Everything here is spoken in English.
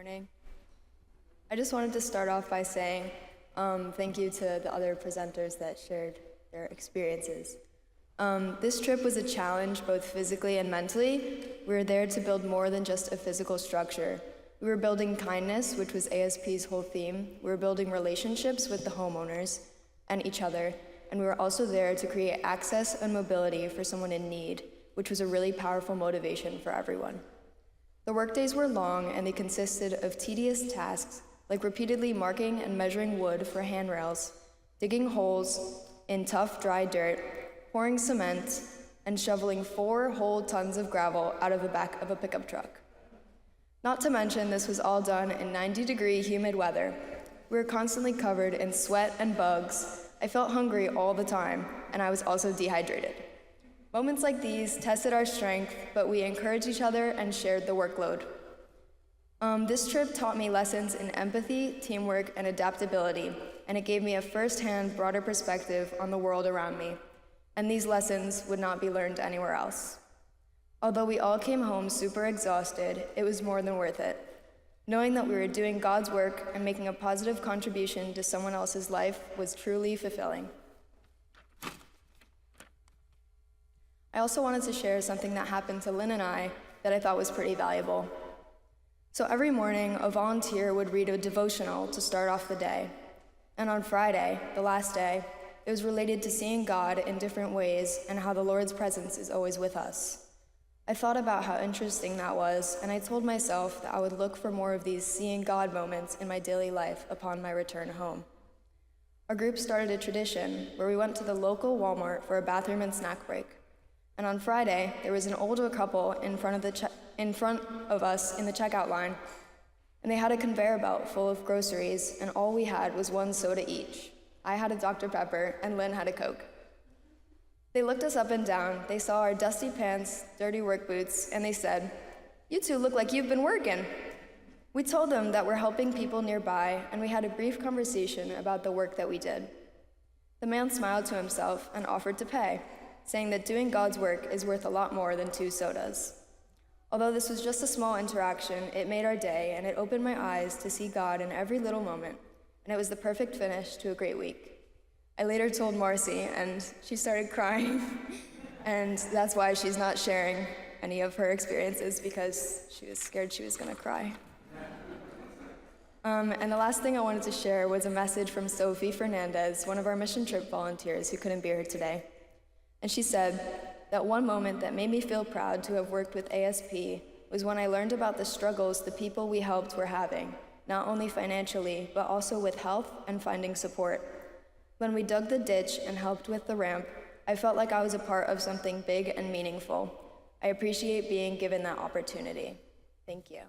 morning. I just wanted to start off by saying thank you to the other presenters that shared their experiences. This trip was a challenge both physically and mentally. We were there to build more than just a physical structure. We were building kindness, which was ASP's whole theme. We were building relationships with the homeowners and each other. And we were also there to create access and mobility for someone in need, which was a really powerful motivation for everyone. The workdays were long, and they consisted of tedious tasks like repeatedly marking and measuring wood for handrails, digging holes in tough, dry dirt, pouring cement, and shoveling 4 whole tons of gravel out of the back of a pickup truck. Not to mention, this was all done in 90-degree humid weather. We were constantly covered in sweat and bugs. I felt hungry all the time, and I was also dehydrated. Moments like these tested our strength, but we encouraged each other and shared the workload. This trip taught me lessons in empathy, teamwork, and adaptability, and it gave me a first-hand, broader perspective on the world around me. And these lessons would not be learned anywhere else. Although we all came home super exhausted, it was more than worth it. Knowing that we were doing God's work and making a positive contribution to someone else's life was truly fulfilling. I also wanted to share something that happened to Lynn and I that I thought was pretty valuable. So every morning, a volunteer would read a devotional to start off the day. And on Friday, the last day, it was related to seeing God in different ways and how the Lord's presence is always with us. I thought about how interesting that was, and I told myself that I would look for more of these seeing God moments in my daily life upon my return home. Our group started a tradition where we went to the local Walmart for a bathroom and snack break. And on Friday, there was an older couple in front of us in the checkout line, and they had a conveyor belt full of groceries, and all we had was 1 soda each. I had a Dr. Pepper, and Lynn had a Coke. They looked us up and down, they saw our dusty pants, dirty work boots, and they said, "You two look like you've been working." We told them that we're helping people nearby, and we had a brief conversation about the work that we did. The man smiled to himself and offered to pay, saying that doing God's work is worth a lot more than 2 sodas. Although this was just a small interaction, it made our day, and it opened my eyes to see God in every little moment, and it was the perfect finish to a great week. I later told Marcy, and she started crying, and that's why she's not sharing any of her experiences, because she was scared she was gonna cry. And the last thing I wanted to share was a message from Sophie Fernandez, one of our mission trip volunteers who couldn't be here today. And she said that one moment that made me feel proud to have worked with ASP was when I learned about the struggles the people we helped were having, not only financially, but also with health and finding support. When we dug the ditch and helped with the ramp, I felt like I was a part of something big and meaningful. I appreciate being given that opportunity. Thank you.